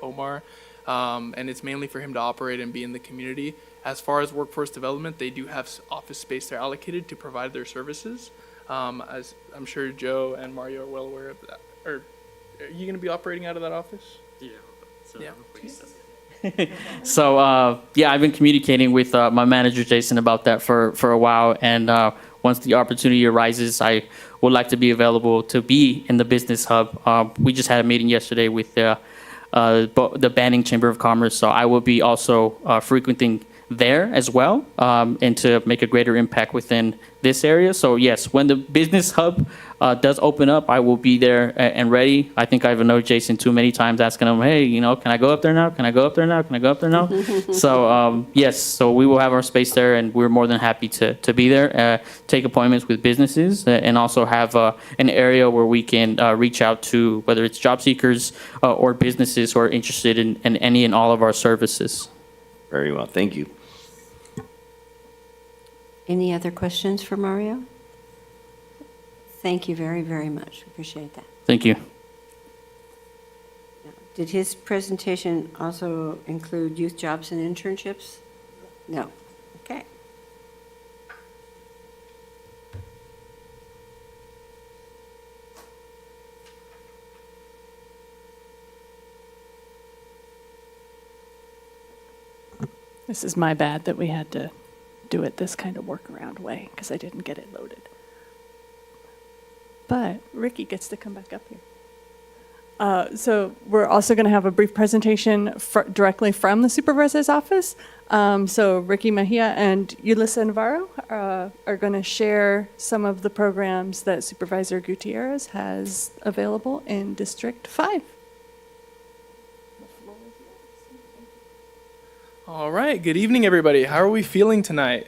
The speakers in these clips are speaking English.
Omar, and it's mainly for him to operate and be in the community. As far as workforce development, they do have office space they're allocated to provide their services. As I'm sure Joe and Mario are well aware of that. Or are you going to be operating out of that office? Yeah. So yeah, I've been communicating with my manager Jason about that for a while, and once the opportunity arises, I would like to be available to be in the business hub. We just had a meeting yesterday with the Banning Chamber of Commerce, so I will be also frequenting there as well, and to make a greater impact within this area. So yes, when the business hub does open up, I will be there and ready. I think I've known Jason too many times asking him, hey, can I go up there now? Can I go up there now? Can I go up there now? So yes, so we will have our space there, and we're more than happy to be there, take appointments with businesses, and also have an area where we can reach out to whether it's job seekers or businesses who are interested in any and all of our services. Very well, thank you. Any other questions for Mario? Thank you very, very much. Appreciate that. Thank you. Did his presentation also include youth jobs and internships? No. Okay. This is my bad that we had to do it this kind of workaround way because I didn't get it loaded. But Ricky gets to come back up here. So we're also going to have a brief presentation directly from the supervisor's office. So Ricky Mejia and Yulissa Navarro are going to share some of the programs that Supervisor Gutierrez has available in District 5. All right. Good evening, everybody. How are we feeling tonight?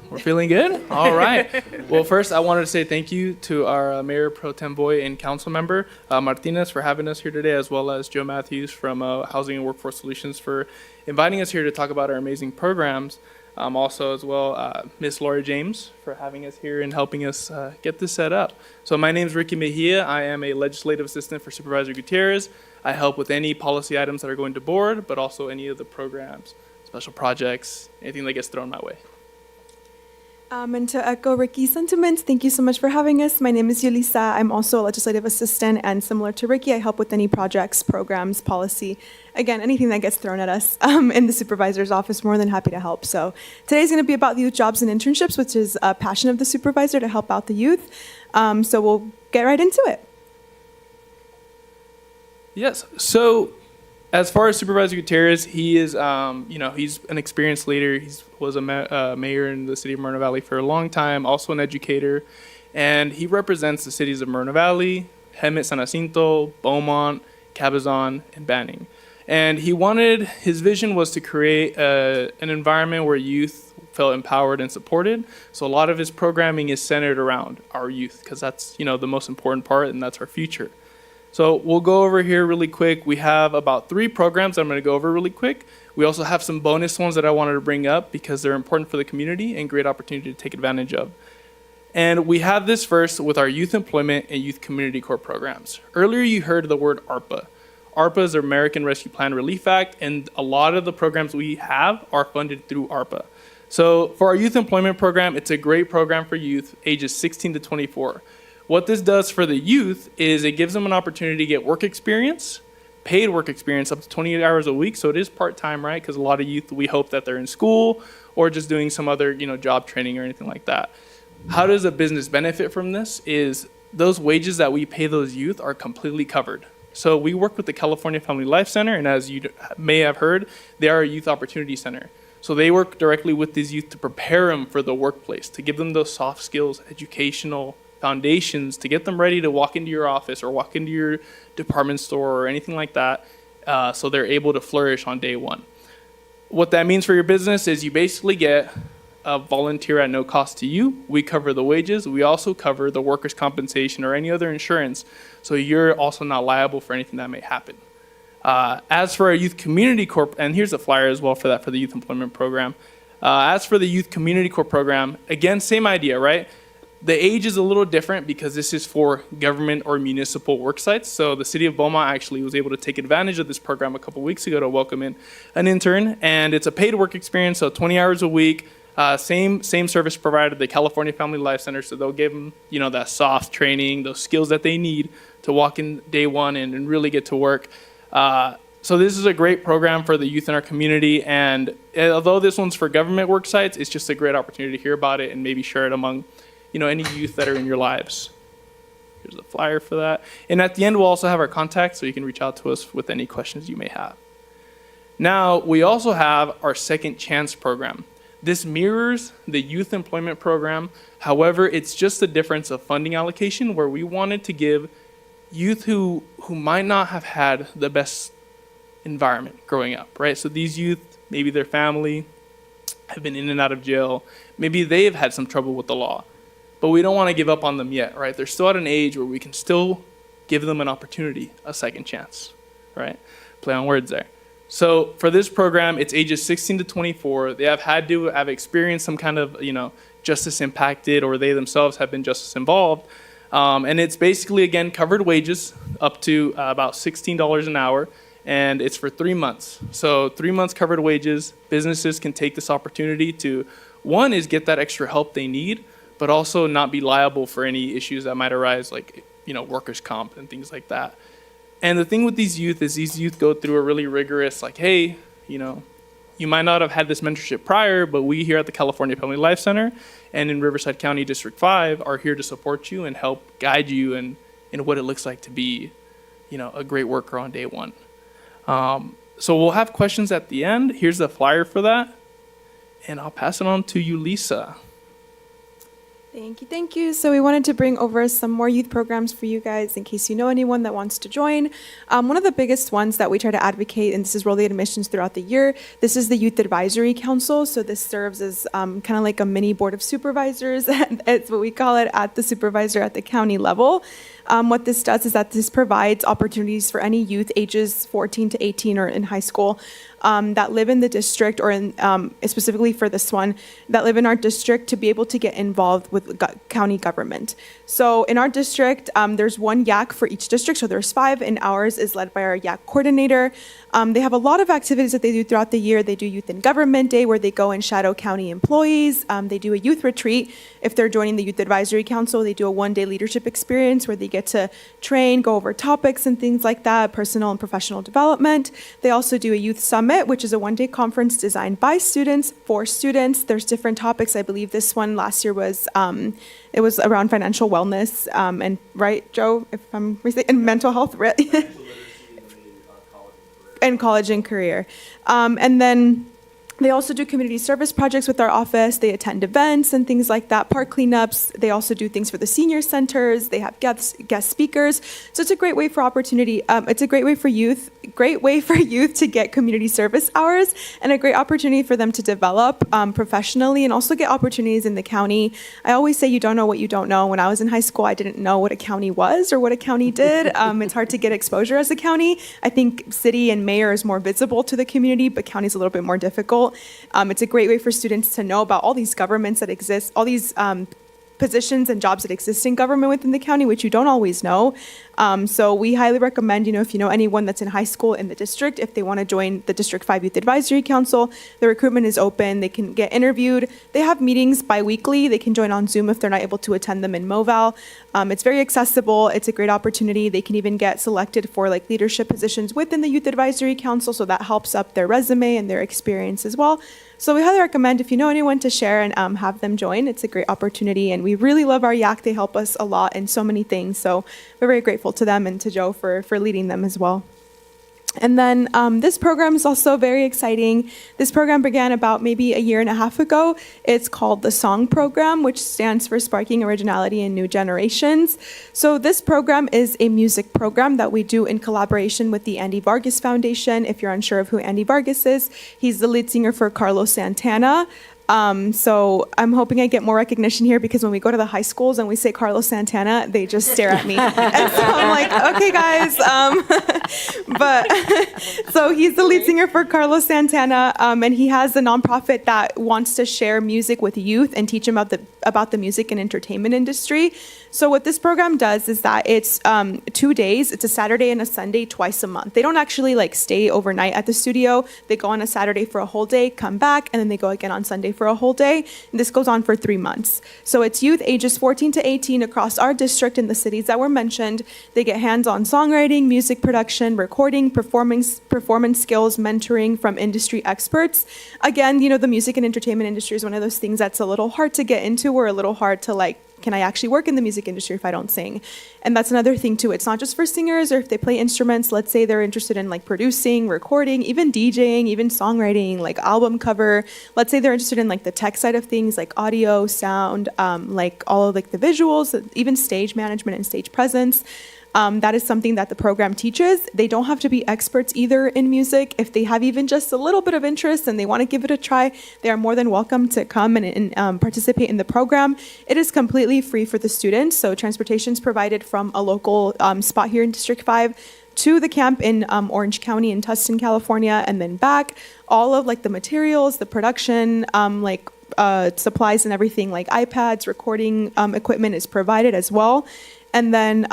We're feeling good? All right. Well, first, I wanted to say thank you to our Mayor Pro Tem Boy and Council Member Martinez for having us here today, as well as Joe Matthews from Housing and Workforce Solutions for inviting us here to talk about our amazing programs. Also, as well, Miss Laura James for having us here and helping us get this set up. So my name is Ricky Mejia. I am a legislative assistant for Supervisor Gutierrez. I help with any policy items that are going to board, but also any of the programs, special projects, anything that gets thrown my way. And to echo Ricky's sentiments, thank you so much for having us. My name is Yulissa. I'm also a legislative assistant, and similar to Ricky, I help with any projects, programs, policy. Again, anything that gets thrown at us in the supervisor's office, more than happy to help. So today's going to be about youth jobs and internships, which is a passion of the supervisor to help out the youth. So we'll get right into it. Yes. So as far as Supervisor Gutierrez, he is, he's an experienced leader. He was a mayor in the city of Moreno Valley for a long time, also an educator. And he represents the cities of Moreno Valley, Hemet San Jacinto, Beaumont, Cabazon, and Banning. And his vision was to create an environment where youth felt empowered and supported. So a lot of his programming is centered around our youth, because that's, the most important part, and that's our future. So we'll go over here really quick. We have about 3 programs that I'm going to go over really quick. We also have some bonus ones that I wanted to bring up because they're important for the community and great opportunity to take advantage of. And we have this first with our youth employment and youth community corps programs. Earlier you heard the word ARPA. ARPA is the American Rescue Plan Relief Act, and a lot of the programs we have are funded through ARPA. So for our youth employment program, it's a great program for youth ages 16 to 24. What this does for the youth is it gives them an opportunity to get work experience, paid work experience up to 28 hours a week. So it is part-time, right? Because a lot of youth, we hope that they're in school or just doing some other, job training or anything like that. How does a business benefit from this is those wages that we pay those youth are completely covered. So we work with the California Family Life Center, and as you may have heard, they are a youth opportunity center. So they work directly with these youth to prepare them for the workplace, to give them those soft skills, educational foundations to get them ready to walk into your office or walk into your department store or anything like that, so they're able to flourish on day one. What that means for your business is you basically get a volunteer at no cost to you. We cover the wages. We also cover the workers' compensation or any other insurance, so you're also not liable for anything that may happen. As for our Youth Community Corp, and here's a flyer as well for that for the Youth Employment Program. As for the Youth Community Corp program, again, same idea, right? The age is a little different because this is for government or municipal work sites. So the city of Beaumont actually was able to take advantage of this program a couple weeks ago to welcome in an intern, and it's a paid work experience, so 20 hours a week. Same service provider, the California Family Life Center. So they'll give them, that soft training, those skills that they need to walk in day one and really get to work. So this is a great program for the youth in our community. And although this one's for government work sites, it's just a great opportunity to hear about it and maybe share it among, any youth that are in your lives. Here's a flyer for that. And at the end, we'll also have our contact, so you can reach out to us with any questions you may have. Now, we also have our Second Chance program. This mirrors the youth employment program. However, it's just a difference of funding allocation where we wanted to give youth who might not have had the best environment growing up, right? So these youth, maybe their family have been in and out of jail. Maybe they have had some trouble with the law. But we don't want to give up on them yet, right? They're still at an age where we can still give them an opportunity, a second chance, right? Play on words there. So for this program, it's ages 16 to 24. They have experienced some kind of, justice impacted, or they themselves have been justice involved. And it's basically, again, covered wages up to about $16 an hour. And it's for 3 months. So 3 months covered wages. Businesses can take this opportunity to, one is get that extra help they need, but also not be liable for any issues that might arise, like, workers' comp and things like that. And the thing with these youth is these youth go through a really rigorous, like, hey, you might not have had this mentorship prior, but we here at the California Family Life Center and in Riverside County District 5 are here to support you and help guide you in what it looks like to be, a great worker on day one. So we'll have questions at the end. Here's the flyer for that. And I'll pass it on to you, Lisa. Thank you. So we wanted to bring over some more youth programs for you guys in case you know anyone that wants to join. One of the biggest ones that we try to advocate, and this is rolling admissions throughout the year, this is the Youth Advisory Council. So this serves as kind of like a mini board of supervisors. It's what we call it at the supervisor at the county level. What this does is that this provides opportunities for any youth ages 14 to 18 or in high school that live in the district, or in specifically for this one, that live in our district, to be able to get involved with county government. So in our district, there's one YAC for each district, so there's 5, and ours is led by our YAC coordinator. They have a lot of activities that they do throughout the year. They do Youth in Government Day, where they go and shadow county employees. They do a youth retreat. If they're joining the Youth Advisory Council, they do a one-day leadership experience where they get to train, go over topics and things like that, personal and professional development. They also do a youth summit, which is a one-day conference designed by students for students. There's different topics. I believe this one last year was it was around financial wellness, and right, Joe, if I'm mistaken, and mental health, right? And college and career. And then they also do community service projects with our office. They attend events and things like that, park cleanups. They also do things for the senior centers. They have guest speakers. So it's a great way for opportunity. It's a great way for youth to get community service hours, and a great opportunity for them to develop professionally and also get opportunities in the county. I always say you don't know what you don't know. When I was in high school, I didn't know what a county was or what a county did. It's hard to get exposure as a county. I think city and mayor is more visible to the community, but county is a little bit more difficult. It's a great way for students to know about all these governments that exist, all these positions and jobs that exist in government within the county, which you don't always know. So we highly recommend, if you know anyone that's in high school in the district, if they want to join the District 5 Youth Advisory Council, the recruitment is open. They can get interviewed. They have meetings bi-weekly. They can join on Zoom if they're not able to attend them in Moval. It's very accessible. It's a great opportunity. They can even get selected for like leadership positions within the Youth Advisory Council, so that helps up their resume and their experience as well. So we highly recommend, if you know anyone, to share and have them join. It's a great opportunity, and we really love our YAC. They help us a lot in so many things. So we're very grateful to them and to Joe for leading them as well. And then this program is also very exciting. This program began about maybe a year and a half ago. It's called the SONG program, which stands for Sparking Originality in New Generations. So this program is a music program that we do in collaboration with the Andy Vargas Foundation. If you're unsure of who Andy Vargas is, he's the lead singer for Carlos Santana. So I'm hoping I get more recognition here because when we go to the high schools and we say Carlos Santana, they just stare at me. And so I'm like, okay, guys. But so he's the lead singer for Carlos Santana, and he has a nonprofit that wants to share music with youth and teach them about the music and entertainment industry. So what this program does is that it's 2 days. It's a Saturday and a Sunday twice a month. They don't actually like stay overnight at the studio. They go on a Saturday for a whole day, come back, and then they go again on Sunday for a whole day. And this goes on for 3 months. So it's youth ages 14 to 18 across our district in the cities that were mentioned. They get hands-on songwriting, music production, recording, performance skills, mentoring from industry experts. Again, you know, the music and entertainment industry is one of those things that's a little hard to get into or a little hard to like, can I actually work in the music industry if I don't sing? And that's another thing too. It's not just for singers or if they play instruments. Let's say they're interested in like producing, recording, even DJing, even songwriting, like album cover. Let's say they're interested in like the tech side of things, like audio, sound, like all of like the visuals, even stage management and stage presence. That is something that the program teaches. They don't have to be experts either in music. If they have even just a little bit of interest and they want to give it a try, they are more than welcome to come and participate in the program. It is completely free for the students. So transportation is provided from a local spot here in District 5 to the camp in Orange County in Tustin, California, and then back. All of like the materials, the production, supplies and everything like iPads, recording equipment is provided as well. And then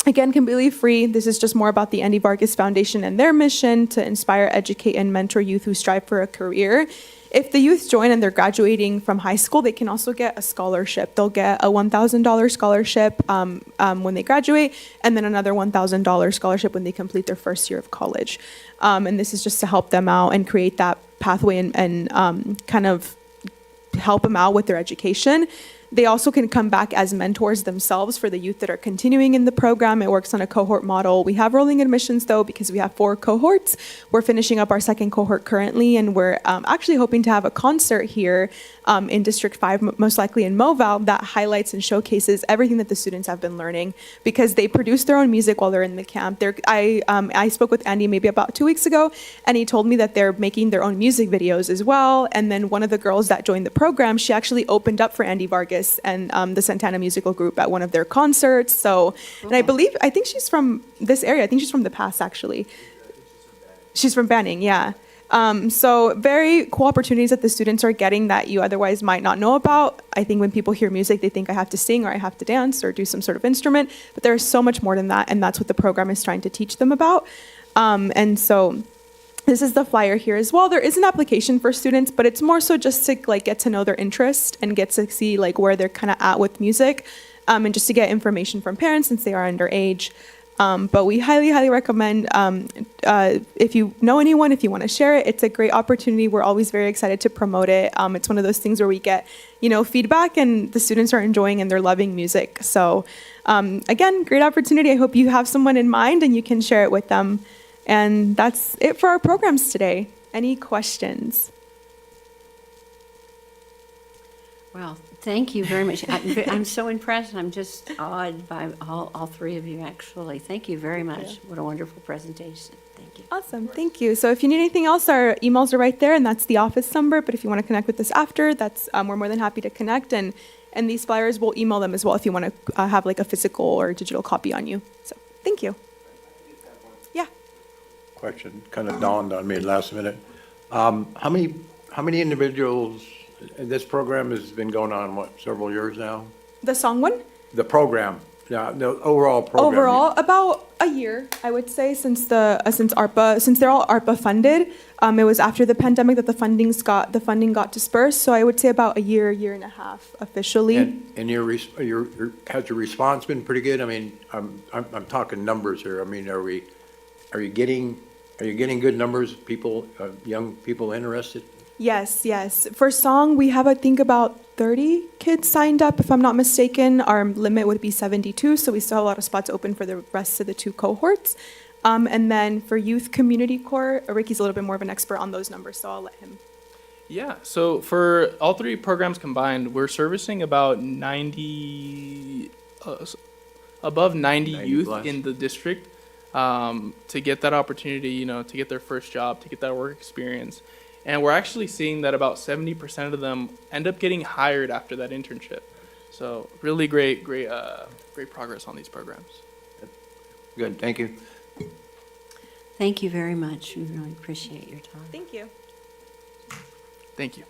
again, completely free. This is just more about the Andy Vargas Foundation and their mission to inspire, educate, and mentor youth who strive for a career. If the youth join and they're graduating from high school, they can also get a scholarship. They'll get a $1,000 scholarship when they graduate, and then another $1,000 scholarship when they complete their first year of college. And this is just to help them out and create that pathway and kind of help them out with their education. They also can come back as mentors themselves for the youth that are continuing in the program. It works on a cohort model. We have rolling admissions, though, because we have 4 cohorts. We're finishing up our 2nd cohort currently, and we're actually hoping to have a concert here in District 5, most likely in Moval, that highlights and showcases everything that the students have been learning because they produce their own music while they're in the camp. I spoke with Andy maybe about 2 weeks ago, and he told me that they're making their own music videos as well. And then one of the girls that joined the program, she actually opened up for Andy Vargas and the Santana Musical Group at one of their concerts. So, and I think she's from this area. I think she's from the Pass, actually. She's from Banning, yeah. So very cool opportunities that the students are getting that you otherwise might not know about. I think when people hear music, they think I have to sing or I have to dance or do some sort of instrument, but there's so much more than that, and that's what the program is trying to teach them about. And so this is the flyer here as well. There is an application for students, but it's more so just to like get to know their interest and get to see like where they're kind of at with music, and just to get information from parents since they are underage. But we highly, highly recommend if you know anyone, if you want to share it, it's a great opportunity. We're always very excited to promote it. It's one of those things where we get, feedback and the students are enjoying and they're loving music. So again, great opportunity. I hope you have someone in mind and you can share it with them. And that's it for our programs today. Any questions? Well, thank you very much. I'm so impressed. I'm just awed by all 3 of you, actually. Thank you very much. What a wonderful presentation. Thank you. Awesome. Thank you. So if you need anything else, our emails are right there, and that's the office number. But if you want to connect with us after, that's we're more than happy to connect. And these flyers, we'll email them as well if you want to have like a physical or digital copy on you. So thank you. Yeah. Question kind of dawned on me at last minute. How many individuals? This program has been going on, several years now? The song one? The program, yeah, the overall program. Overall, about a year, I would say, since they're all ARPA funded. It was after the pandemic that the funding got dispersed. So I would say about a year and a half officially. And has your response been pretty good? I mean, I'm talking numbers here. I mean, are you getting good numbers? People, young people interested? Yes. For song, we have, I think, about 30 kids signed up, if I'm not mistaken. Our limit would be 72, so we still have a lot of spots open for the rest of the 2 cohorts. And then for youth community corps, Ricky's a little bit more of an expert on those numbers, so I'll let him. Yeah, so for all 3 programs combined, we're servicing about 90, above 90 youth plus. in the district to get that opportunity, to get their first job, to get that work experience. And we're actually seeing that about 70% of them end up getting hired after that internship. So really great progress on these programs. Good, thank you. Thank you very much. We really appreciate your time. Thank you. Thank you.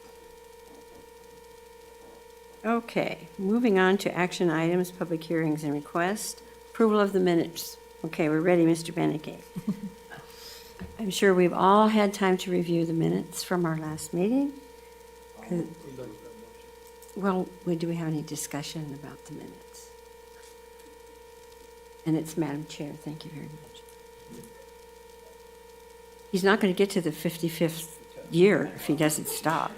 Okay, moving on to action items, public hearings and requests. Approval of the minutes. Okay, we're ready, Mr. Beneke. I'm sure we've all had time to review the minutes from our last meeting. Well, do we have any discussion about the minutes? And it's Madam Chair, thank you very much. He's not going to get to the 55th year if he doesn't stop.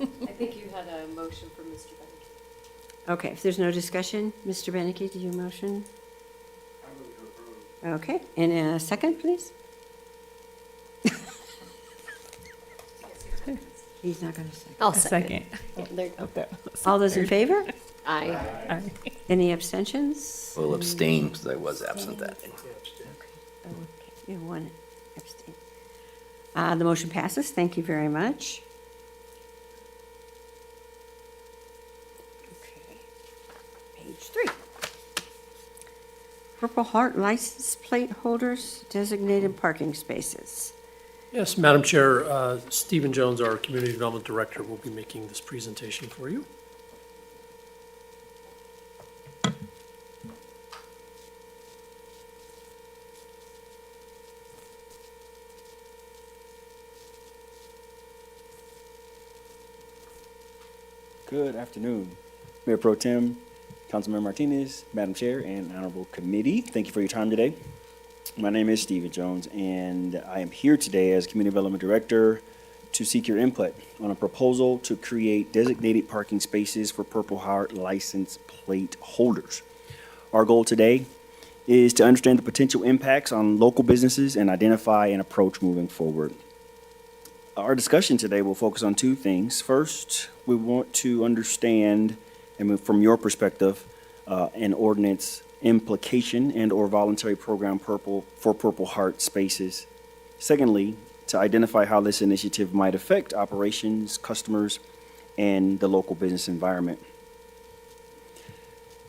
I think you had a motion from Mr. Beneke. Okay, if there's no discussion, Mr. Beneke, do you motion? Okay, and a second, please? He's not going to second. I'll second. All those in favor? Aye. Any abstentions? Will abstain because I was absent that day. Okay, you have one abstain. The motion passes. Thank you very much. Okay, page 3. Purple Heart license plate holders, designated parking spaces. Yes, Madam Chair, Stephen Jones, our Community Development Director, will be making this presentation for you. Good afternoon, Mayor Pro Tem, Councilmember Martinez, Madam Chair, and Honorable Committee. Thank you for your time today. My name is Stephen Jones, and I am here today as Community Development Director to seek your input on a proposal to create designated parking spaces for Purple Heart license plate holders. Our goal today is to understand the potential impacts on local businesses and identify an approach moving forward. Our discussion today will focus on two things. First, we want to understand, and from your perspective, an ordinance implication and or voluntary program for Purple Heart spaces. Secondly, to identify how this initiative might affect operations, customers, and the local business environment.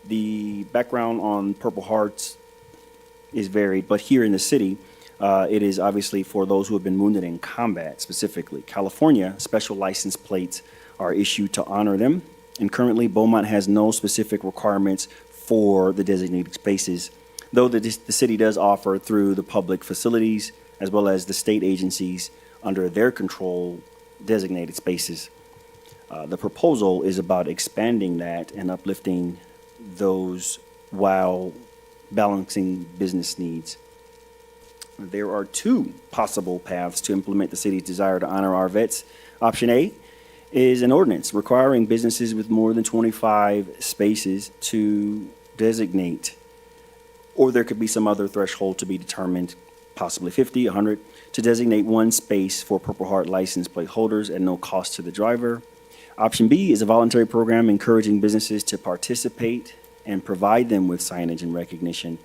The background on Purple Hearts is varied, but here in the city, it is obviously for those who have been wounded in combat specifically. California, special license plates are issued to honor them, and currently Beaumont has no specific requirements for the designated spaces, though the city does offer through the public facilities as well as the state agencies under their control designated spaces. The proposal is about expanding that and uplifting those while balancing business needs. There are two possible paths to implement the city's desire to honor our vets. Option A is an ordinance requiring businesses with more than 25 spaces to designate, or there could be some other threshold to be determined, possibly 50, 100, to designate one space for Purple Heart license plate holders at no cost to the driver. Option B is a voluntary program encouraging businesses to participate and provide them with signage and recognition.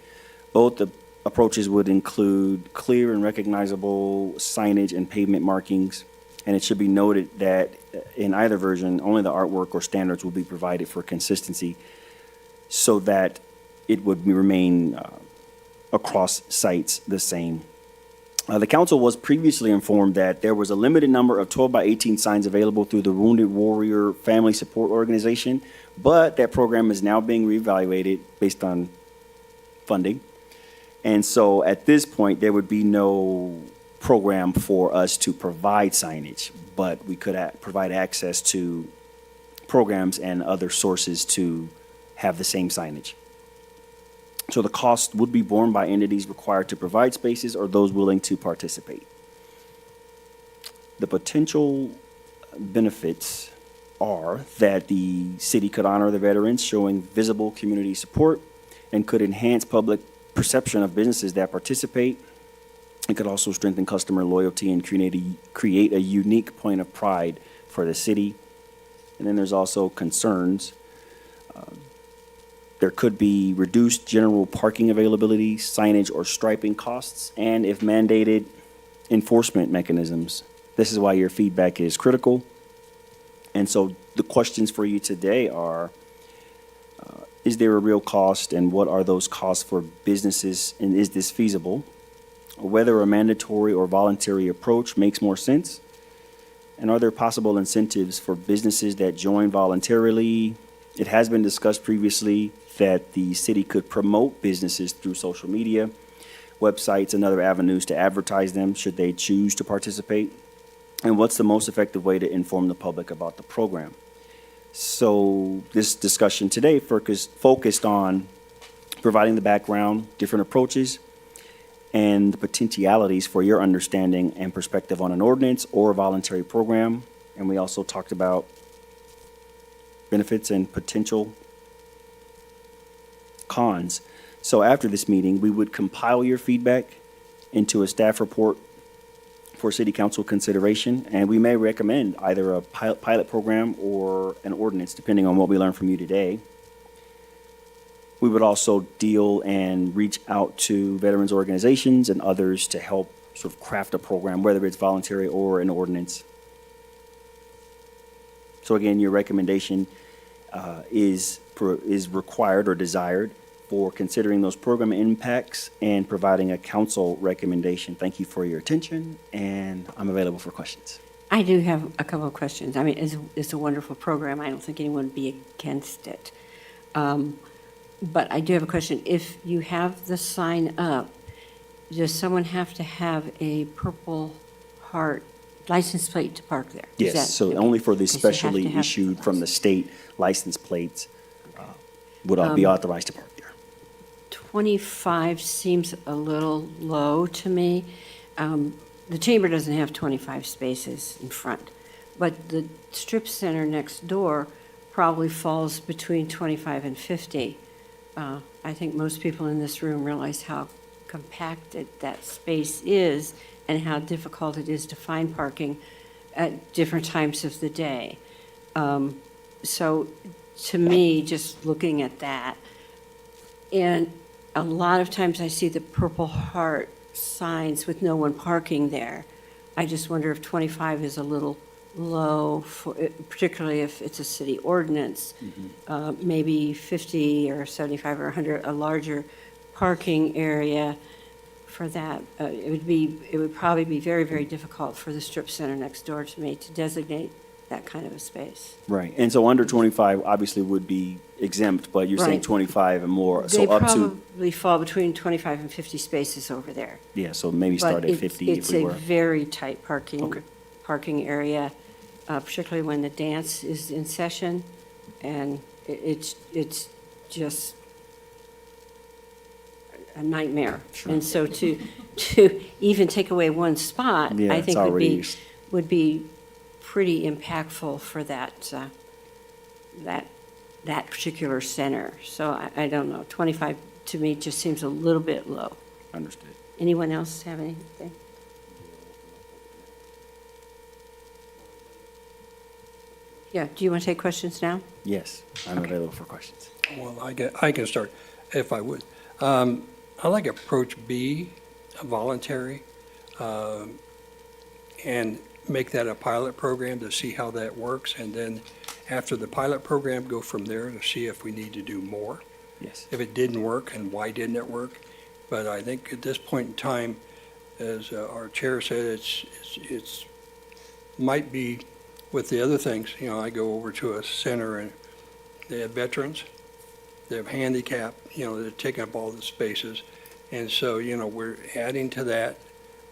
Both the approaches would include clear and recognizable signage and pavement markings, and it should be noted that in either version, only the artwork or standards will be provided for consistency so that it would remain across sites the same. The council was previously informed that there was a limited number of 12 by 18 signs available through the Wounded Warrior Family Support Organization, but that program is now being reevaluated based on funding. And so at this point, there would be no program for us to provide signage, but we could provide access to programs and other sources to have the same signage. So the cost would be borne by entities required to provide spaces or those willing to participate. The potential benefits are that the city could honor the veterans, showing visible community support, and could enhance public perception of businesses that participate. It could also strengthen customer loyalty and create a unique point of pride for the city. And then there's also concerns. There could be reduced general parking availability, signage or striping costs, and if mandated, enforcement mechanisms This is why your feedback is critical. And so the questions for you today are, is there a real cost, and what are those costs for businesses, and is this feasible? Whether a mandatory or voluntary approach makes more sense? And are there possible incentives for businesses that join voluntarily? It has been discussed previously that the city could promote businesses through social media, websites, and other avenues to advertise them should they choose to participate. And what's the most effective way to inform the public about the program? So this discussion today focused on providing the background, different approaches, and the potentialities for your understanding and perspective on an ordinance or a voluntary program. And we also talked about benefits and potential cons. So after this meeting, we would compile your feedback into a staff report for city council consideration, and we may recommend either a pilot program or an ordinance, depending on what we learn from you today. We would also deal and reach out to veterans organizations and others to help sort of craft a program, whether it's voluntary or an ordinance. So again, your recommendation is required or desired for considering those program impacts and providing a council recommendation. Thank you for your attention, and I'm available for questions. I do have a couple of questions. I mean, it's a wonderful program. I don't think anyone would be against it. But I do have a question. If you have the sign up, does someone have to have a Purple Heart license plate to park there? Is Yes, that- so okay. only for the Okay, so you have to specially have issued from the license. state license plates would be authorized to park there. 25 seems a little low to me. The chamber doesn't have 25 spaces in front, but the strip center next door probably falls between 25 and 50. I think most people in this room realize how compacted that space is and how difficult it is to find parking at different times of the day. So to me, just looking at that, and a lot of times I see the Purple Heart signs with no one parking there. I just wonder if 25 is a little low, for, particularly if it's a city ordinance. Maybe 50 or 75 or 100, a larger parking area for that. It would probably be very, very difficult for the strip center next door to me to designate that kind of a space. Right, and so under 25 obviously would be exempt, but you're saying Right. 25 and more, so They up to, probably fall between 25 and 50 spaces over there. yeah, so maybe start But at 50 if we it's were. a very tight Okay. parking area, particularly when the dance is in session, and it's just a nightmare. And so to even take away one spot, Yeah, I it's think already- would be pretty impactful for that particular center. So I don't know, 25 to me just seems a little bit low. Understood. Anyone else have anything? Yeah, do you want to take questions now? Yes, I'm available for questions. Well, I can start, if I would. I like approach B, voluntary, and make that a pilot program to see how that works. And then after the pilot program, go from there to see if we need to do more. Yes. If it didn't work, and why didn't it work? But I think at this point in time, as our chair said, it's might be with the other things. You know, I go over to a center and they have veterans, they have handicap, you know, they're taking up all the spaces. And so, you know, we're adding to that,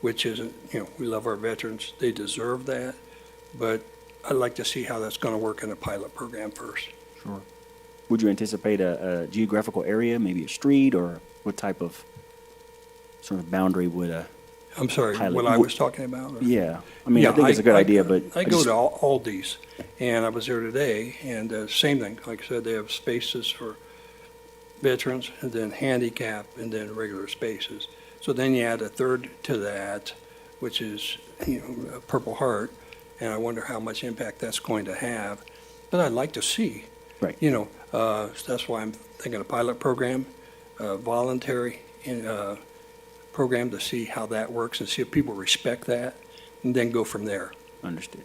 which isn't, you know, we love our veterans, they deserve that. But I'd like to see how that's going to work in a pilot program first. Sure. Would you anticipate a geographical area, maybe a street, or what type of sort of boundary would a, I'm sorry, Pilot. what I was talking about? or- yeah, I mean, I Yeah, think it's a good idea, but. I go just- to Aldi's, and I was there today, and same thing, like I said, they have spaces for veterans, and then handicap, and then regular spaces. So then you add a third to that, which is, you know, a Purple Heart, and I wonder how much impact that's going to have. But I'd like to see. Right. You know, that's why I'm thinking a pilot program, voluntary program to see how that works and see if people respect that. and then go from there. Understood.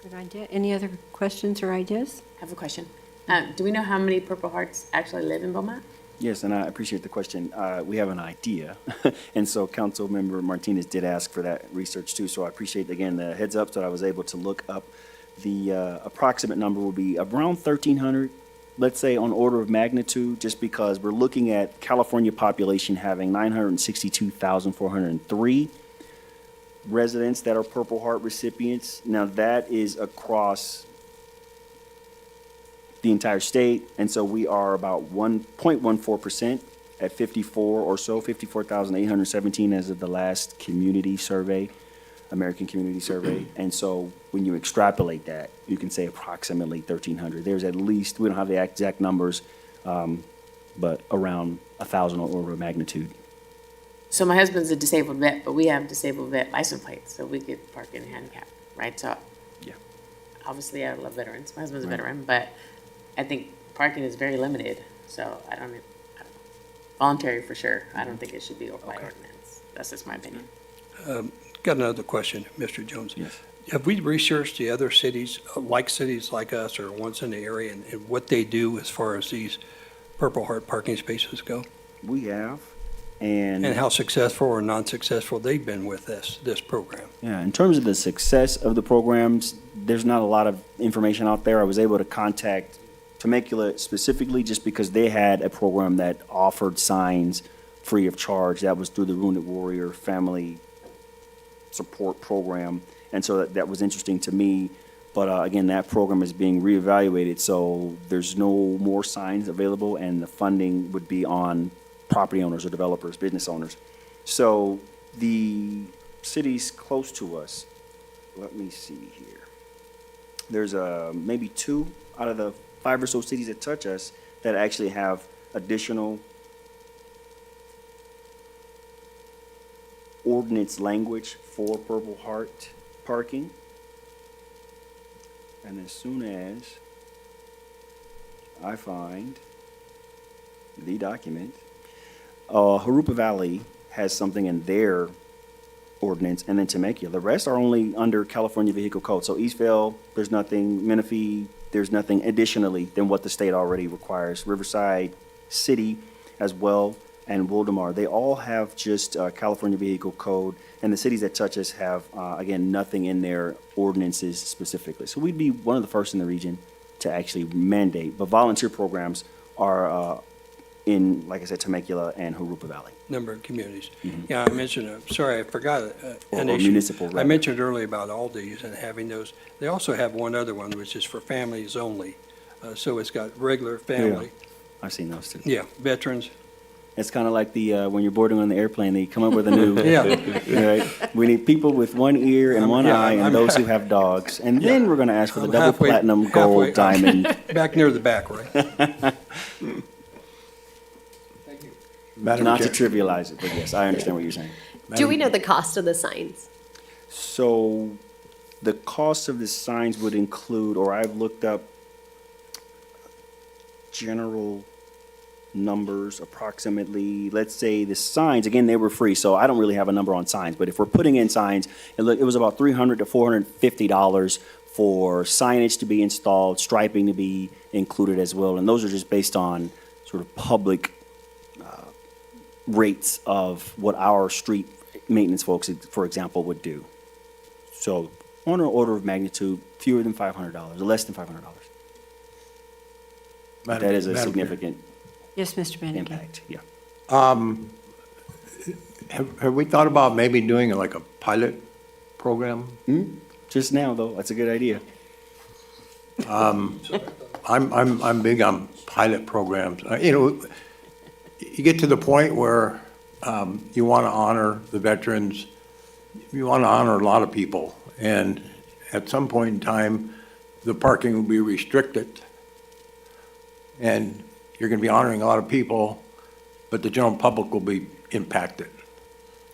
Good idea. Any other questions or ideas? I have a question. Do we know how many Purple Hearts actually live in Beaumont? Yes, and I appreciate the question. We have an idea. And so Councilmember Martinez did ask for that research too. So I appreciate, again, the heads up, so I was able to look up. The approximate number will be around 1,300, let's say on order of magnitude, just because we're looking at California population having 962,403 residents that are Purple Heart recipients. Now, that is across the entire state, and so we are about 1.14% at 54 or so, 54,817 as of the last community survey, American Community Survey. And so when you extrapolate that, you can say approximately 1,300. There's at least, we don't have the exact numbers, but around 1,000 on order of magnitude. So my husband's a disabled vet, but we have disabled vet license plates, so we could park in handicap, right? So Yeah. obviously I love veterans. My husband's a veteran, but I think parking is very limited. So I don't know. Voluntary for sure. I don't think it should be by ordinance. That's just my opinion. Got another question, Mr. Jones. Yes. Have we researched the other cities like us or ones in the area and what they do as far as these Purple Heart parking spaces go? We have, and how successful or non-successful they've been with this program? yeah, in terms of the success of the programs, there's not a lot of information out there. I was able to contact Temecula specifically just because they had a program that offered signs free of charge. That was through the Wounded Warrior Family Support Program. And so that was interesting to me. But again, that program is being reevaluated, so there's no more signs available, and the funding would be on property owners or developers, business owners. So the cities close to us, let me see here. There's maybe 2 out of the 5 or so cities that touch us that actually have additional ordinance language for Purple Heart parking. And as soon as I find the document, Jurupa Valley has something in their ordinance, and then Temecula. The rest are only under California Vehicle Code. So Eastvale, there's nothing. Menifee, there's nothing additionally than what the state already requires. Riverside City as well, and Wildemar, they all have just California Vehicle Code, and the cities that touch us have, again, nothing in their ordinances specifically. So we'd be one of the first in the region to actually mandate, but volunteer programs are in, like I said, Temecula and Jurupa Valley. Number of communities. Yeah, I mentioned, sorry, I forgot an Or issue. municipal, I rather. mentioned earlier about Aldi's and having those. They also have one other one, which is for families only. So it's got regular family. I've seen those too. Yeah, veterans. It's kind of like the, when you're boarding on the airplane, they come up with a new. Yeah. Right? We need people with one ear and one Yeah, eye, and I'm- those who have dogs. And then we're going to ask for the I'm double halfway- platinum, gold, halfway- diamond. Back near the back, right? Madam Not to Chair. trivialize it, but yes, I understand what you're saying. Do we know the cost of the signs? So the cost of the signs would include, or I've looked up general numbers approximately, let's say the signs, again, they were free, so I don't really have a number on signs, but if we're putting in signs, it was about $300 to $450 for signage to be installed, striping to be included as well, and those are just based on sort of public rates of what our street maintenance folks, for example, would do. So on an order of magnitude, fewer than $500, less than $500. That is a Madam Chair. significant Yes, Mr. Bennigan. impact, yeah. Have we thought about maybe doing like a pilot program? Just now, though, that's a good idea. I'm big on pilot programs. You know, you get to the point where you want to honor the veterans, you want to honor a lot of people, and at some point in time, the parking will be restricted, and you're going to be honoring a lot of people, but the general public will be impacted,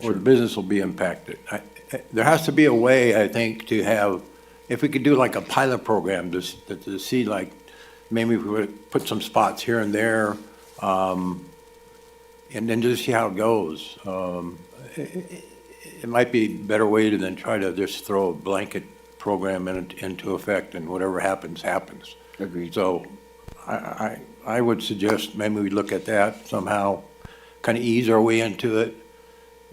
or the business will be impacted. There has to be a way, I think, to have, if we could do like a pilot program to see, like, maybe we would put some spots here and there, and then just see how it goes. it might be a better way to than try to just throw a blanket program into effect and whatever happens, happens. Agreed. So I would suggest maybe we look at that somehow, kind of ease our way into it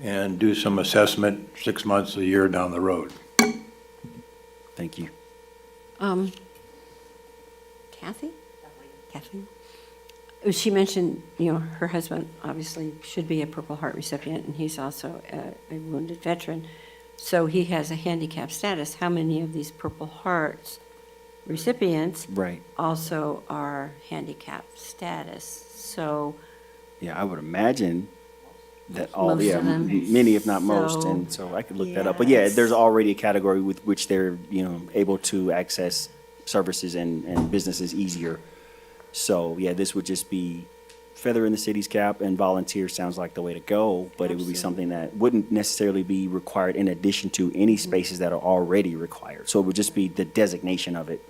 and do some assessment 6 months, a year down the road. Thank you. Kathy? Kathleen? She mentioned, her husband obviously should be a Purple Heart recipient, and he's also a wounded veteran. So he has a handicap status. How many of these Purple Hearts recipients Right. also are handicap status? So Yeah, I would imagine that all, Most yeah, of them. many, if not most, So, and so I could look that up. But yeah, yes. there's already a category with which they're, able to access services and businesses easier. So, yeah, this would just be feather in the city's cap, and volunteer sounds like the way to go, but it would be something that wouldn't necessarily be required in addition to any spaces that are already required. So it would just be the designation of it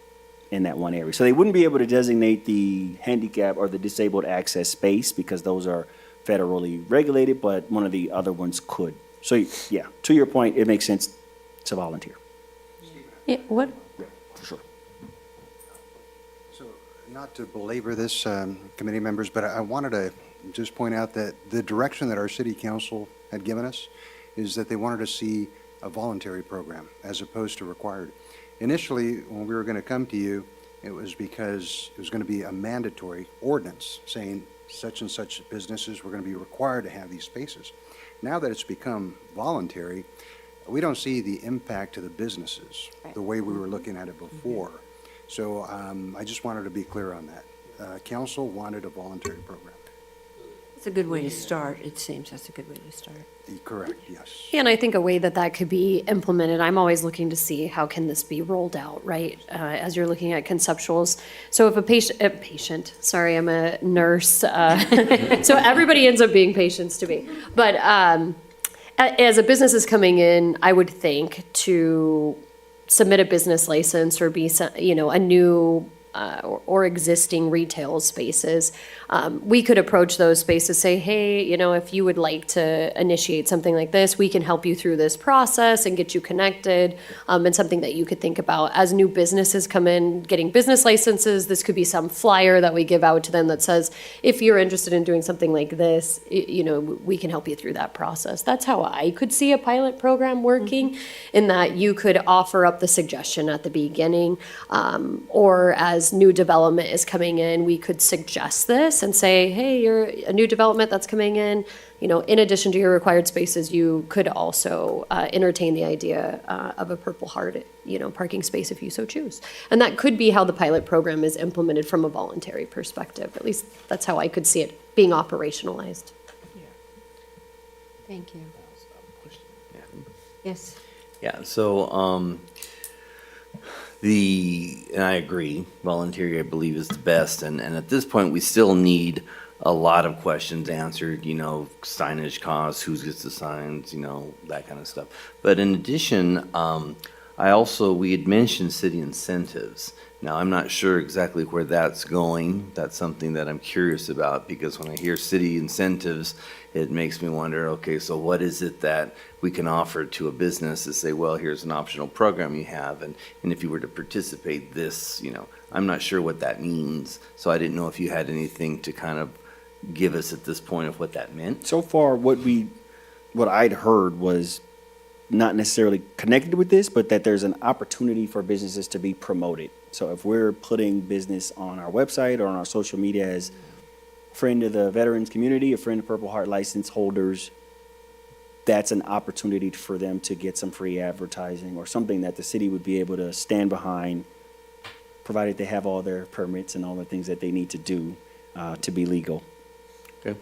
in that one area. So they wouldn't be able to designate the handicap or the disabled access space because those are federally regulated, but one of the other ones could. So, yeah, to your point, it makes sense to volunteer. yeah, what? For sure. So, not to belabor this, committee members, but I wanted to just point out that the direction that our city council had given us is that they wanted to see a voluntary program as opposed to required. Initially, when we were going to come to you, it was because it was going to be a mandatory ordinance saying such and such businesses were going to be required to have these spaces. Now that it's become voluntary, we don't see the impact to the businesses the way we were looking at it before. So I just wanted to be clear on that. Council wanted a voluntary program. It's a good way to start, it seems. That's a good way to start. Correct, yes. And I think a way that could be implemented, I'm always looking to see how can this be rolled out, right? As you're looking at conceptuals. So if a patient, sorry, I'm a nurse, so everybody ends up being patients to me. But as a business is coming in, I would think to submit a business license or be, a new or existing retail spaces, we could approach those spaces, say, hey, if you would like to initiate something like this, we can help you through this process and get you connected, and something that you could think about as new businesses come in, getting business licenses. This could be some flyer that we give out to them that says, if you're interested in doing something like this, we can help you through that process. That's how I could see a pilot program working, in that you could offer up the suggestion at the beginning, or as new development is coming in, we could suggest this and say, hey, you're a new development that's coming in, in addition to your required spaces, you could also entertain the idea of a Purple Heart, parking space if you so choose. And that could be how the pilot program is implemented from a voluntary perspective. At least that's how I could see it being operationalized. Thank you. Yes. Yeah, so, and I agree, voluntary, I believe, is the best, and at this point, we still need a lot of questions answered, signage costs, who gets the signs, that kind of stuff. But in addition, we had mentioned city incentives. Now, I'm not sure exactly where that's going. That's something that I'm curious about, because when I hear city incentives, it makes me wonder, okay, so what is it that we can offer to a business to say, well, here's an optional program you have, and if you were to participate this, I'm not sure what that means. So I didn't know if you had anything to kind of give us at this point of what that meant. So far, what I'd heard was not necessarily connected with this, but that there's an opportunity for businesses to be promoted. So if we're putting business on our website or on our social media as a friend of the veterans community, a friend of Purple Heart license holders, that's an opportunity for them to get some free advertising or something that the city would be able to stand behind, provided they have all their permits and all the things that they need to do to be legal. Okay,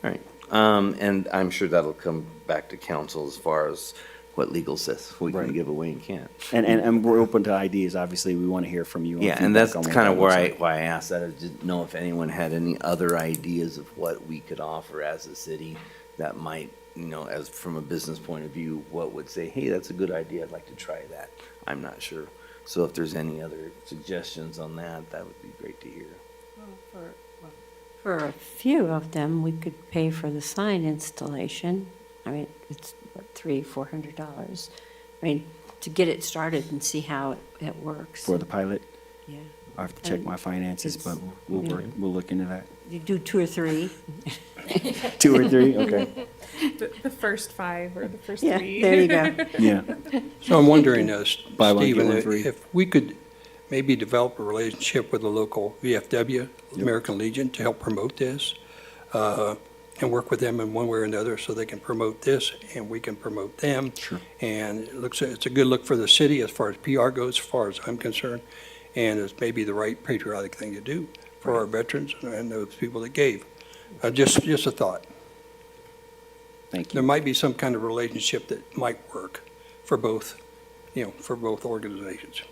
all right. And I'm sure that'll come back to council as far as what legal says we can Right. give away and can't. And we're open to ideas. Obviously, we want to hear from you. On Yeah, and feedback that's on what kind of that where looks like. why I asked that. I didn't know if anyone had any other ideas of what we could offer as a city that might, as from a business point of view, what would say, hey, that's a good idea, I'd like to try that. I'm not sure. So if there's any other suggestions on that, that would be great to hear. For a few of them, we could pay for the sign installation. I mean, it's what, $300-400. I mean, to get it started and see how it works. For the pilot, Yeah. I have to check And my finances, but it's- we'll look into that. You do 2 or 3. 2 or 3, okay, The first 5 or the first Yeah, 3. there you go. yeah. So I'm wondering, Buy one, get Stephen, one free. if we could maybe develop a relationship with the local VFW, American Legion, to help promote this, and work with them in one way or another so they can promote this and we can promote them. Sure. And it's a good look for the city as far as PR goes, as far as I'm concerned, and it's maybe the right patriotic thing to do for our veterans and those people that gave. Just a thought. Thank There you. might be some kind of relationship that might work for both, for both organizations.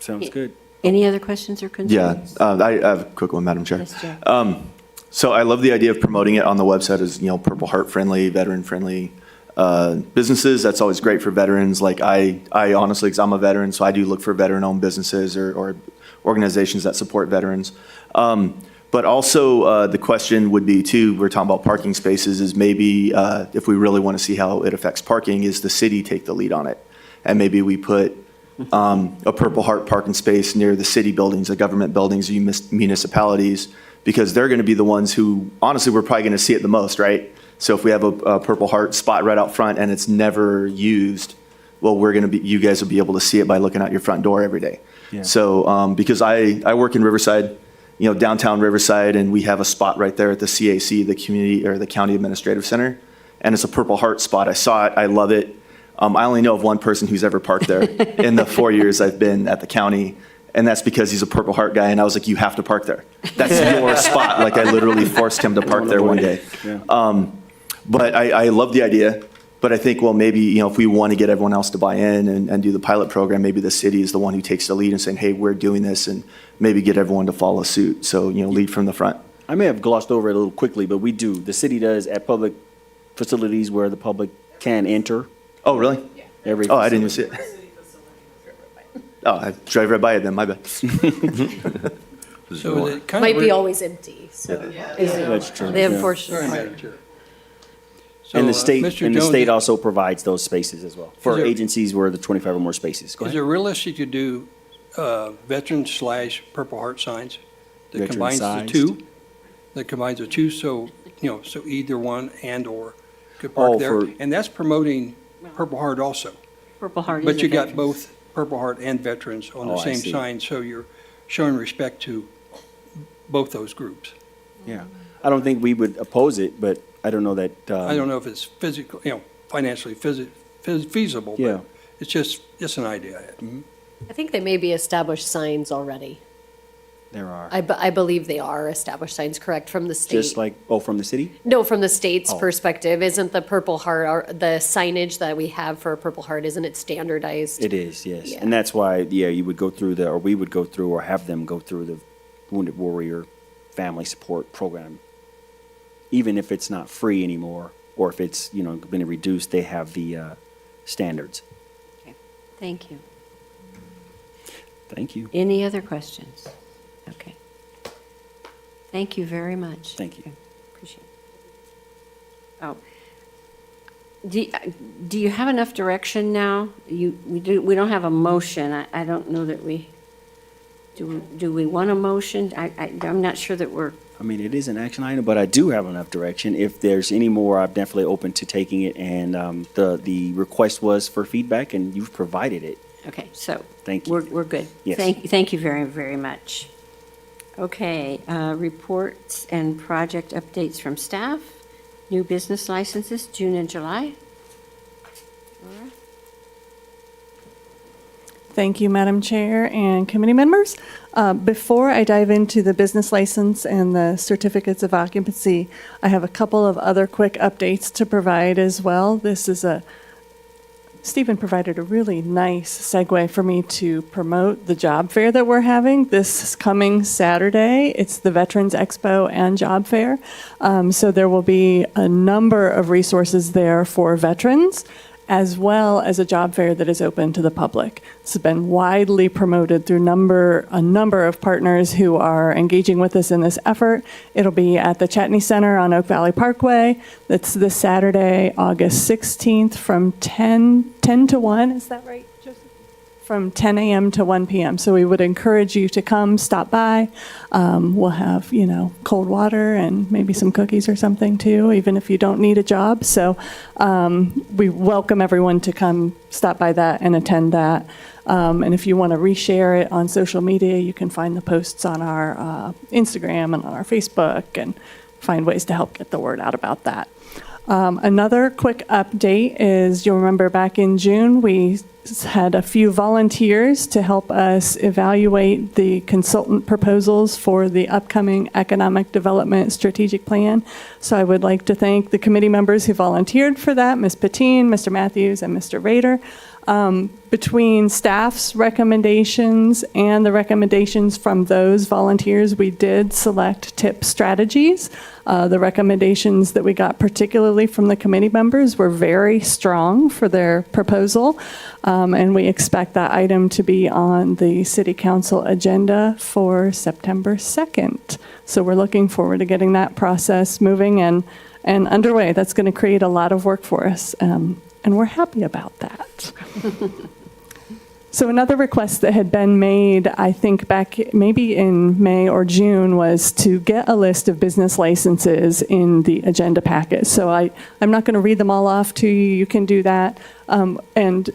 Sounds good. Any other questions or Yeah, concerns? I have a quick one, Madam Chair. Yes, Joe. So I love the idea of promoting it on the website as, Purple Heart friendly, veteran friendly businesses. That's always great for veterans. Like I honestly, because I'm a veteran, so I do look for veteran owned businesses or organizations that support veterans. But also the question would be too, we're talking about parking spaces, is maybe if we really want to see how it affects parking, is the city take the lead on it. And maybe we put a Purple Heart parking space near the city buildings, the government buildings, municipalities, because they're going to be the ones who, honestly, we're probably going to see it the most, right? So if we have a Purple Heart spot right out front and it's never used, well, you guys will be able to see it by looking out your front door every day. Yeah. So because I work in Riverside, downtown Riverside, and we have a spot right there at the CAC, the community or the County Administrative Center, and it's a Purple Heart spot. I saw it, I love it. I only know of one person who's ever parked there in the 4 years I've been at the county, and that's because he's a Purple Heart guy, and I was like, you have to park there. That's your spot. Like, I literally forced him to park there one day. Yeah. But I love the idea, but I think, well, maybe, if we want to get everyone else to buy in and do the pilot program, maybe the city is the one who takes the lead and saying, hey, we're doing this, and maybe get everyone to follow suit. So, lead from the front. I may have glossed over it a little quickly, but we do. The city does at public facilities where the public can enter. Oh, really? Every Oh, I didn't even see it. Oh, I drive right by it then, my bad. So it kind Might of be always empty, so. That's true. They yeah. unfortunately. Madam Chair. So, And the state, Mr. and the Jones, state also provides those spaces as well for there- agencies where the 25 or more spaces. Go Is ahead. it realistic to do veteran/Purple Heart signs that Veteran combines the sized? two? That combines the two, so, so either one and/or could Oh, park there? for- And that's promoting Purple Heart also. Purple Heart is But a you got veteran. both Purple Heart and veterans on the Oh, I same see. sign, so you're showing respect to both those groups. Yeah. I don't think we would oppose it, but I don't know that. I don't know if it's physically, financially feasible, Yeah. but it's just an idea I had. I think they may be established signs already. There are. I believe they are established signs, correct, from the state? Just like, from the city? No, from the state's Oh. perspective, isn't the Purple Heart, the signage that we have for Purple Heart, isn't it standardized? It is, yes. Yeah. And that's why, you would go through or we would go through, or have them go through the Wounded Warrior Family Support Program. Even if it's not free anymore, or if it's, been reduced, they have the standards. Okay. Thank you. Thank you. Any other questions? Okay. Thank you very much. Thank you. Appreciate it. Oh. Do you have enough direction now? We don't have a motion. I don't know that do we want a motion? I'm not sure that we're, I mean, it is an action item, but I do have enough direction. If there's any more, I'm definitely open to taking it. And the request was for feedback, and you've provided it. okay, so. Thank you. We're good. Yes. Thank you very, very much. Okay, reports and project updates from staff. New business licenses, June and July. Thank you, Madam Chair and committee members. Before I dive into the business license and the certificates of occupancy, I have a couple of other quick updates to provide as well. Stephen provided a really nice segue for me to promote the job fair that we're having this coming Saturday. It's the Veterans Expo and Job Fair. So there will be a number of resources there for veterans. as well as a job fair that is open to the public. This has been widely promoted through a number of partners who are engaging with us in this effort. It'll be at the Chatney Center on Oak Valley Parkway. That's this Saturday, August 16th from 10 to 1. Is that right, Joseph? From 10 a.m. to 1 p.m. So we would encourage you to come, stop by. We'll have, cold water and maybe some cookies or something too, even if you don't need a job. So we welcome everyone to come, stop by that and attend that. And if you want to reshare it on social media, you can find the posts on our Instagram and on our Facebook and find ways to help get the word out about that. Another quick update is you'll remember back in June, we had a few volunteers to help us evaluate the consultant proposals for the upcoming Economic Development Strategic Plan. So I would like to thank the committee members who volunteered for that, Ms. Patine, Mr. Matthews, and Mr. Rader. Between staff's recommendations and the recommendations from those volunteers, we did select tip strategies. The recommendations that we got, particularly from the committee members, were very strong for their proposal. And we expect that item to be on the City Council agenda for September 2nd. So we're looking forward to getting that process moving and underway. That's going to create a lot of work for us. And we're happy about that. So another request that had been made, I think back maybe in May or June, was to get a list of business licenses in the agenda packet. So I'm not going to read them all off to you. You can do that. And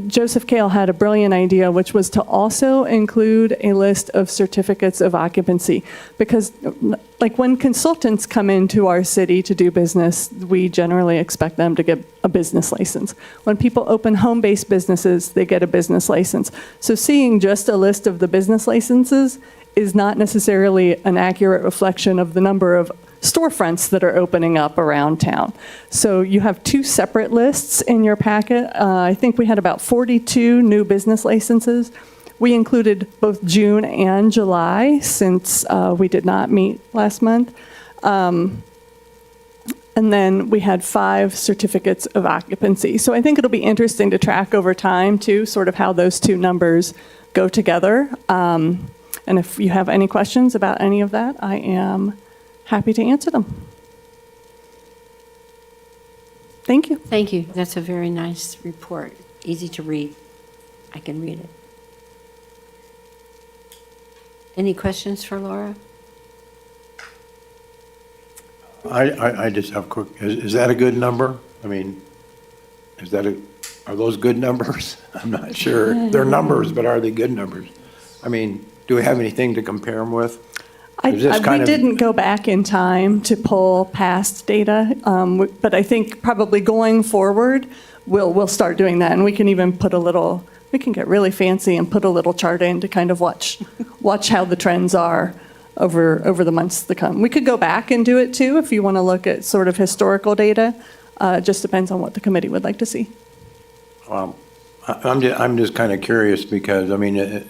Joseph Kale had a brilliant idea, which was to also include a list of certificates of occupancy. Because like when consultants come into our city to do business, we generally expect them to get a business license. When people open home-based businesses, they get a business license. So seeing just a list of the business licenses is not necessarily an accurate reflection of the number of storefronts that are opening up around town. So you have two separate lists in your packet. I think we had about 42 new business licenses. We included both June and July since we did not meet last month. And then we had 5 certificates of occupancy. So I think it'll be interesting to track over time too, sort of how those two numbers go together. And if you have any questions about any of that, I am happy to answer them. Thank you. Thank you. That's a very nice report. Easy to read. I can read it. Any questions for Laura? I just have a quick, is that a good number? I mean, are those good numbers? I'm not sure. They're numbers, but are they good numbers? I mean, do we have anything to compare them with? We didn't go back in time to pull past data, but I think probably going forward, we'll start doing that. And we can even put we can get really fancy and put a little chart in to kind of watch how the trends are over the months to come. We could go back and do it too if you want to look at sort of historical data. It just depends on what the committee would like to see. I'm just kind of curious because, I mean,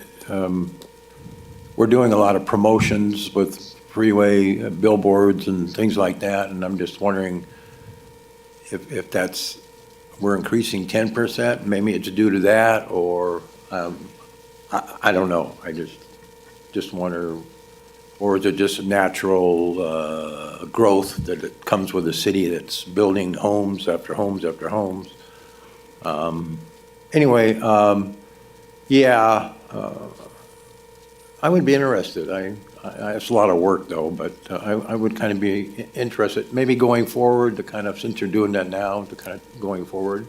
we're doing a lot of promotions with freeway billboards and things like that, and I'm just wondering if we're increasing 10%, maybe it's due to that, or I don't know. I just wonder, or is it just a natural growth that it comes with a city that's building homes after homes after homes? Anyway, yeah. I would be interested. It's a lot of work, though, but I would kind of be interested, maybe going forward, to kind of, since you're doing that now, to kind of going forward.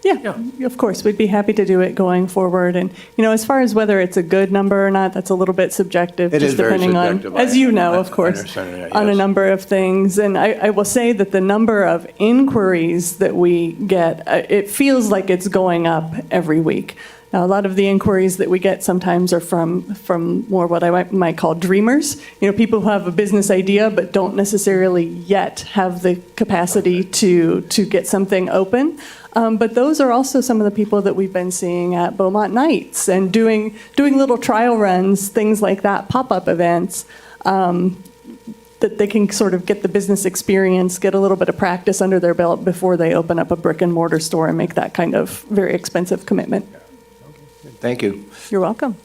Yeah, of course, we'd be happy to do it going forward. And, as far as whether it's a good number or not, that's a little bit subjective. It is very subjective. On, as you know, of course, on a number of things. And I will say that the number of inquiries that we get, it feels like it's going up every week. Now, a lot of the inquiries that we get sometimes are from more what I might call dreamers, people who have a business idea but don't necessarily yet have the capacity to get something open. But those are also some of the people that we've been seeing at Beaumont Nights and doing little trial runs, things like that, pop-up events. that they can sort of get the business experience, get a little bit of practice under their belt before they open up a brick and mortar store and make that kind of very expensive commitment. Thank you. You're welcome.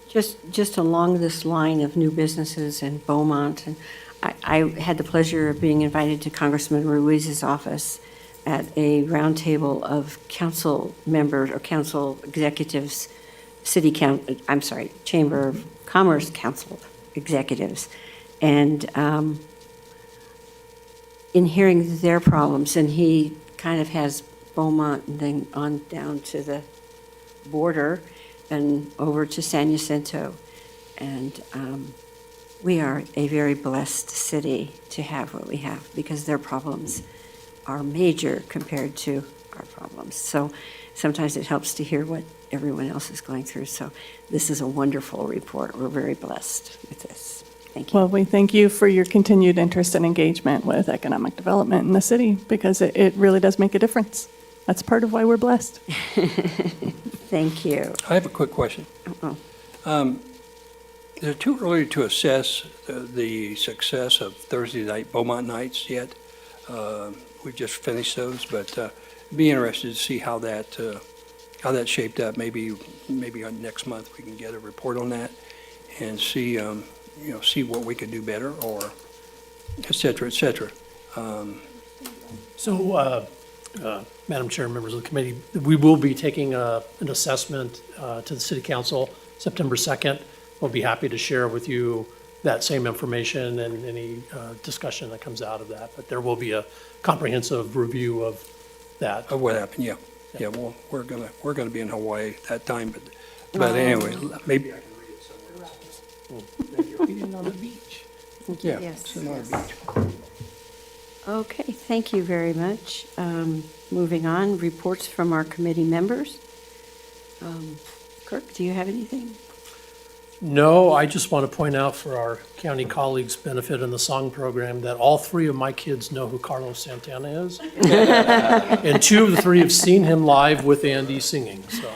Just along this line of new businesses in Beaumont, and I had the pleasure of being invited to Congressman Ruiz's office at a roundtable of council members or council executives, Chamber of Commerce Council executives, and in hearing their problems, and he kind of has Beaumont and then on down to the border and over to San Jacinto. And we are a very blessed city to have what we have because their problems are major compared to our problems. So sometimes it helps to hear what everyone else is going through. So this is a wonderful report. We're very blessed with this. Thank you. Well, we thank you for your continued interest and engagement with economic development in the city because it really does make a difference. That's part of why we're blessed. Thank you. I have a quick question. Is it too early to assess the success of Thursday night Beaumont nights yet? We just finished those, but be interested to see how that shaped up. Maybe on next month we can get a report on that and see see what we could do better, or et cetera, et cetera. Madam Chair, members of the committee, we will be taking an assessment to the City Council September 2nd. We'll be happy to share with you that same information and any discussion that comes out of that. But there will be a comprehensive review of that. Of what happened, yeah. Yeah, well, we're gonna be in Hawaii that time, but anyway, maybe I can read it somewhere else. Reading on the beach. Yeah, Yes, it's on yes. the beach. Okay, thank you very much. Moving on, reports from our committee members. Kirk, do you have anything? No, I just want to point out for our county colleagues' benefit in the song program that all three of my kids know who Carlos Santana is. And two of the three have seen him live with Andy singing, so.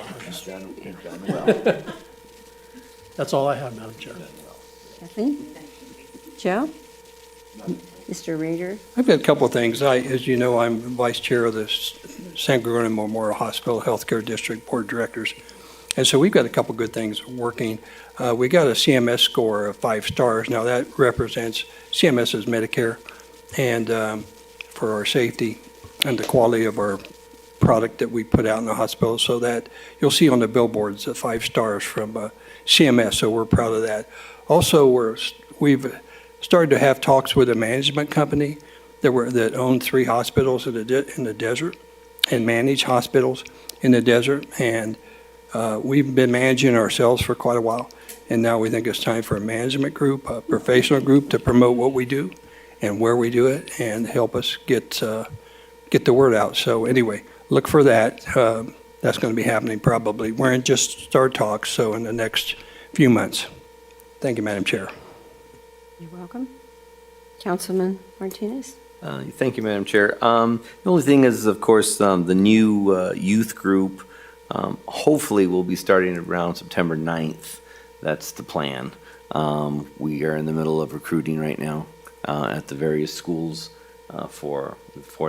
That's all I have, Madam Chair. Kathleen? Joe? Mr. Rader? I've got a couple of things. As you know, I'm vice chair of the San Gregorio Memorial Hospital Healthcare District Board of Directors. And so we've got a couple good things working. We got a CMS score of 5 stars. Now that represents CMS is Medicare, and for our safety and the quality of our product that we put out in the hospital, so that you'll see on the billboards the 5 stars from CMS. So we're proud of that. Also, we've started to have talks with a management company that owned 3 hospitals in the desert and manage hospitals in the desert. And we've been managing ourselves for quite a while. And now we think it's time for a management group, a professional group to promote what we do and where we do it and help us get the word out. So anyway, look for that. That's going to be happening probably. We're in just start talks, so in the next few months. Thank you, Madam Chair. You're welcome. Councilman Martinez? Thank you, Madam Chair. The only thing is, of course, the new youth group hopefully will be starting around September 9th. That's the plan. We are in the middle of recruiting right now at the various schools for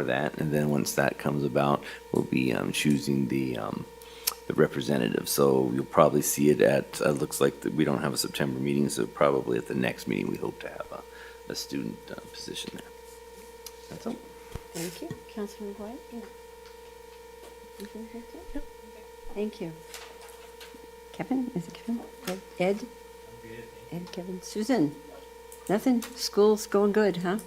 that, and then once that comes about, we'll be choosing the representative. So you'll probably see it at. Looks like we don't have a September meeting, so probably at the next meeting we hope to have a student position there. That's all. Thank you. Councilman White? Yeah. Yep. Thank you. Kevin? Is it Kevin? Ed? Ed, Kevin. Susan? Nothing? School's going good, huh?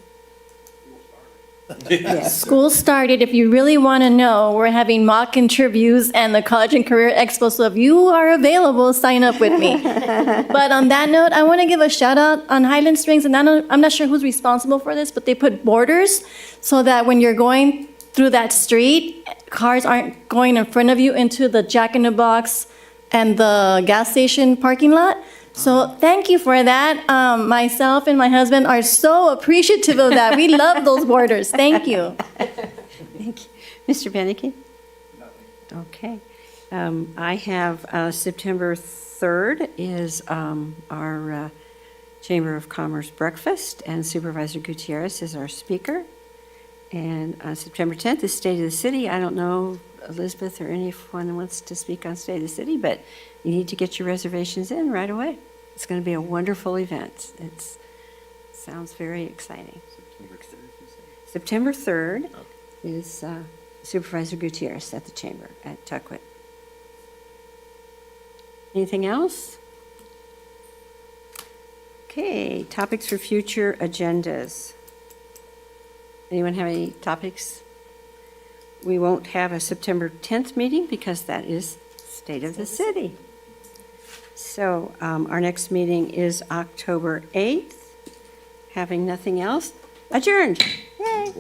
Yes. School started. If you really want to know, we're having mock interviews and the College and Career Expo. So if you are available, sign up with me. But on that note, I want to give a shout out on Highland Springs. And I'm not sure who's responsible for this, but they put borders so that when you're going through that street, cars aren't going in front of you into the Jack in the Box and the gas station parking lot. So thank you for that. Myself and my husband are so appreciative of that. We love those borders. Thank you. Thank you. Mr. Beneke? Okay. I have September 3rd is our Chamber of Commerce breakfast, and Supervisor Gutierrez is our speaker. And on September 10th is State of the City. I don't know, Elizabeth or anyone wants to speak on State of the City, but you need to get your reservations in right away. It's going to be a wonderful event. It sounds very exciting. September 3rd is Supervisor Gutierrez at the Chamber at Tuckwit. Anything else? Okay, topics for future agendas. Anyone have any topics? We won't have a September 10th meeting because that is State of the City. So our next meeting is October 8th. Having nothing else, adjourned. Yay.